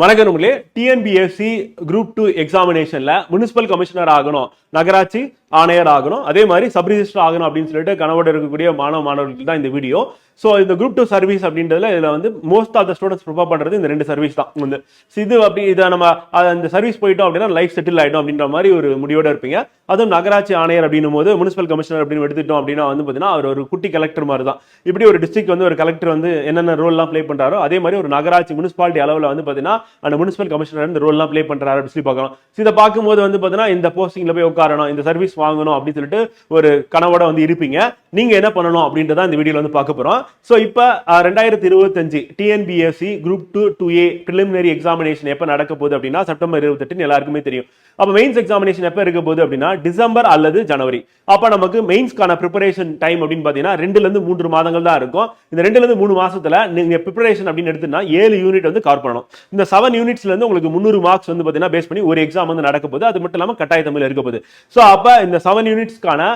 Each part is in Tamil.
வணக்கங்களே. டிஎன்பிஎஸ்சி குரூப் 2 எக்ஸாமினேஷன்ல முனிசிபல் கமிஷனர் ஆகணும், நகராட்சி ஆணையர் ஆகணும், அதே மாதிரி சப் ரிஜிஸ்டர் ஆகணும் அப்படின்னு சொல்லிட்டு கனவோட இருக்கக்கூடிய மாணவர்களுக்கு தான் இந்த வீடியோ. ஸோ இந்த குரூப் 2 சர்வீஸ் அப்படின்றதுல இதில் வந்து most of the students prepare பண்ணுறது இந்த 2 சர்வீஸ் தான். வந்து இது அப்படி இதை நம்ம அந்த சர்வீஸ் போயிட்டோம் அப்படின்னா லைஃப் செட்டில் ஆகிடும் அப்படின்ற மாதிரி ஒரு முடிவோட இருப்பீங்க. அதுவும் நகராட்சி ஆணையர் அப்படின்னும் போது முனிசிபல் கமிஷனர் அப்படின்னு எடுத்துட்டோம் அப்படின்னா வந்து பார்த்தீங்கன்னா அவர் ஒரு குட்டி கலெக்டர் மாதிரி தான். இப்படி ஒரு டிஸ்ட்ரிக்ட் வந்து ஒரு கலெக்டர் வந்து என்னென்ன ரோல்லாம் ப்ளே பண்ணுறாரோ அதே மாதிரி ஒரு நகராட்சி முனிசிபாலிட்டி அளவில் வந்து பார்த்தீங்கன்னா அந்த முனிசிபல் கமிஷனர் இந்த ரோல்லாம் ப்ளே பண்ணுறாரு அப்படின்னு சொல்லி பார்க்கலாம். இதை பார்க்கும்போது வந்து பார்த்தீங்கன்னா இந்த போஸ்டிங்ல போய் உட்காரணும், இந்த சர்வீஸ் வாங்கணும் அப்படின்னு சொல்லிட்டு ஒரு கனவோட வந்து இருப்பீங்க. நீங்க என்ன பண்ணணும் அப்படின்றத இந்த வீடியோல வந்து பார்க்க போறோம். ஸோ இப்போ 2025 TNPSC group 2 2A preliminary examination எப்போ நடக்க போகுது அப்படின்னா செப்டம்பர் 28 எல்லாருக்குமே தெரியும். அப்போ மெயின்ஸ் எக்ஸாமினேஷன் எப்போ இருக்க போகுது அப்படின்னா டிசம்பர் அல்லது ஜனவரி. அப்போ நமக்கு மெயின்ஸ்க்கான ப்ரிப்பரேஷன் டைம் அப்படின்னு பார்த்தீங்கன்னா 2 to 3 மாதங்கள் தான் இருக்கும். இந்த 2 to 3 மாசத்துல நீங்க ப்ரிப்பரேஷன் அப்படின்னு எடுத்துன்னா 7 யூனிட் வந்து கவர் பண்ணணும். இந்த 7 யூனிட்ஸ்ல இருந்து உங்களுக்கு 300 மார்க்ஸ் வந்து பார்த்தீங்கன்னா பேஸ் பண்ணி ஒரு எக்ஸாம் வந்து நடக்க போகுது. அது மட்டும் இல்லாமல் கட்டாய தமிழ் இருக்க போகுது. ஸோ அப்போ இந்த 7 யூனிட்ஸ்க்கான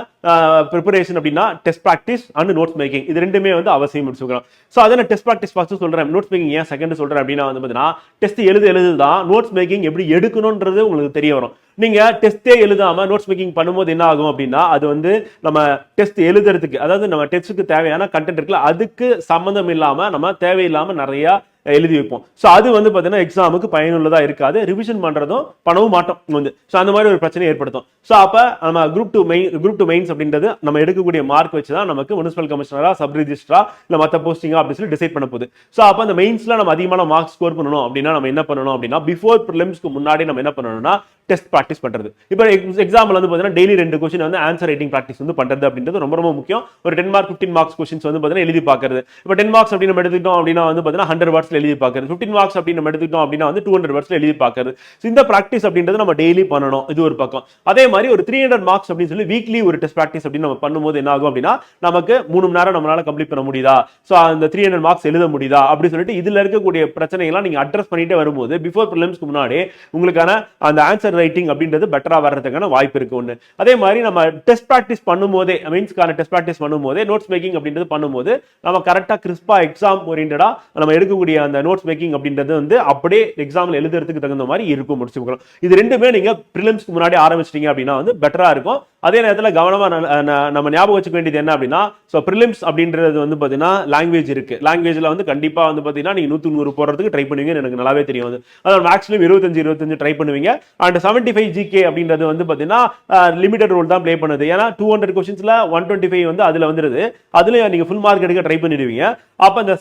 ப்ரிப்பரேஷன் அப்படின்னா test practice and notes making இது ரெண்டுமே வந்து அவசியம் சொல்றோம். ஸோ அதை டெஸ்ட் ப்ராக்டிஸ் ஃபர்ஸ்ட் சொல்றேன், நோட்ஸ் மேக்கிங் ஏன் செகண்ட் சொல்றேன் அப்படின்னா வந்து பார்த்தீங்கன்னா டெஸ்ட் எழுதுதான் நோட்ஸ் மேக்கிங் எப்படி எடுக்கணும்ன்றது உங்களுக்கு தெரிய வரும். நீங்க டெஸ்டே எழுதாம நோட்ஸ் மேக்கிங் பண்ணும்போது என்ன ஆகும் அப்படின்னா அது வந்து நம்ம டெஸ்ட் எழுதுறதுக்கு, அதாவது நம்ம டெஸ்ட்டுக்கு தேவையான கண்டென்ட் இருக்குல்ல அதுக்கு சம்பந்தம் இல்லாம நம்ம தேவையில்லாம நிறைய எழுதி வைப்போம். ஸோ அது வந்து பார்த்தீங்கன்னா எக்ஸாமுக்கு பயனுள்ளதா இருக்காது, ரிவிஷன் பண்றதும் பண்ணவும் மாட்டோம் வந்து. ஸோ அந்த மாதிரி ஒரு பிரச்சனை ஏற்படுத்தும். ஸோ அப்போ நம்ம குரூப் டூ மெயின்ஸ் அப்படின்றது நம்ம எடுக்கக்கூடிய மார்க் வச்சு தான் நமக்கு முனிசிபல் கமிஷனரா சப் ரிஜிஸ்டரா இல்லை மற்ற போஸ்டிங்கா அப்படின்னு சொல்லி டிசைட் பண்ண போகுது. ஸோ அப்போ அந்த மெயின்ஸ்ல நம்ம அதிகமான மார்க் ஸ்கோர் பண்ணணும் அப்படின்னா நம்ம என்ன பண்ணணும் அப்படின்னா பிஃபோர் ப்ரிலிம்ஸ்க்கு முன்னாடி நம்ம என்ன பண்ணணும்னா டெஸ்ட் ப்ராக்டிஸ் பண்றது. இப்போ எக்ஸாம்பிள் வந்து பார்த்தீங்கன்னா டெய்லி 2 கொஸ்டின் வந்து ஆன்சர் ரைட்டிங் ப்ராக்டிஸ் வந்து பண்றது அப்படின்றது ரொம்ப ரொம்ப முக்கியம். ஒரு 10 மார்க் 15 மார்க்ஸ் கொஸ்டின்ஸ் வந்து பார்த்தீங்கன்னா எழுதி பார்க்கறது. இப்போ 10 மார்க்ஸ் அப்படின்னு நம்ம எடுத்துக்கிட்டோம் அப்படின்னா வந்து பார்த்தீங்கன்னா 100 வேர்ட்ஸ்ல எழுதி பார்க்கறது. 15 மார்க்ஸ் அப்படின்னு நம்ம எடுத்துக்கிட்டோம் அப்படின்னா வந்து 200 வேர்ட்ஸ்ல எழுதி பார்க்கறது. இந்த ப்ராக்டிஸ் அப்படின்றது நம்ம டெய்லி பண்ணணும். இது ஒரு பக்கம். அதே மாதிரி ஒரு 300 மார்க்ஸ் அப்படின்னு சொல்லி வீக்லி ஒரு டெஸ்ட் ப்ராக்டிஸ் அப்படின்னு நம்ம பண்ணும்போது என்ன ஆகும் அப்படின்னா நமக்கு 3 மணி நேரம் நம்மளால கம்ப்ளீட் பண்ண முடியுதா, ஸோ அந்த 300 மார்க்ஸ் எழுத முடியுதா அப்படின்னு சொல்லிட்டு இதுல இருக்கக்கூடிய பிரச்சனைகள்லாம் நீங்க அட்ரஸ் பண்ணிட்டே வரும்போது பிஃபோர் ப்ரிலிம்ஸ்க்கு முன்னாடி உங்களுக்கான அந்த ஆன்சர் ரைட்டிங் அப்படின்றது பெட்டரா வர்றதுக்கான வாய்ப்பு இருக்கு ஒன்று. அதே மாதிரி நம்ம டெஸ்ட் ப்ராக்டிஸ் பண்ணும்போதே மெயின்ஸ்க்கான டெஸ்ட் ப்ராக்டிஸ் பண்ணும்போதே நோட்ஸ் மேக்கிங் அப்படின்றது பண்ணும்போது நம்ம கரெக்டா கிறிஸ்பா எக்ஸாம் ஓரியன்டா நம்ம எடுக்கக்கூடிய அந்த நோட்ஸ் மேக்கிங் அப்படின்றது வந்து அப்படியே எக்ஸாம்ல எழுதுறதுக்கு தகுந்த மாதிரி இருக்கும் முடிச்சுக்கலாம். இது ரெண்டுமே நீங்க பிரிலிம்ஸ்க்கு முன்னாடி ஆரம்பிச்சிட்டீங்க அப்படின்னா வந்து பெட்டரா இருக்கும். அதே நேரத்தில் கவனமா நம்ம ஞாபகம் வச்சுக்க வேண்டியது என்ன அப்படின்னா ஸோ ப்ரிலிம்ஸ் அப்படின்றது வந்து பார்த்தீங்கன்னா லாங்குவேஜ் இருக்கு. லாங்குவேஜ்ல வந்து கண்டிப்பா வந்து பார்த்தீங்கன்னா நீங்க 100 போடுறதுக்கு ட்ரை பண்ணுவீங்கன்னு எனக்கு நல்லாவே தெரியும். அதாவது மேக்ஸிமம் 25 ட்ரை பண்ணுவீங்க. அண்ட் 75 GK அப்படின்றது வந்து பார்த்தீங்கன்னா லிமிடெட் ரோல் தான் ப்ளே பண்ணுது. ஏன்னா 200 கொஸ்டின்ஸ்ல 125 வந்து அதுல வந்துருது. அதுல நீங்க ஃபுல் மார்க் எடுக்க ட்ரை பண்ணிடுவீங்க. அப்ப இந்த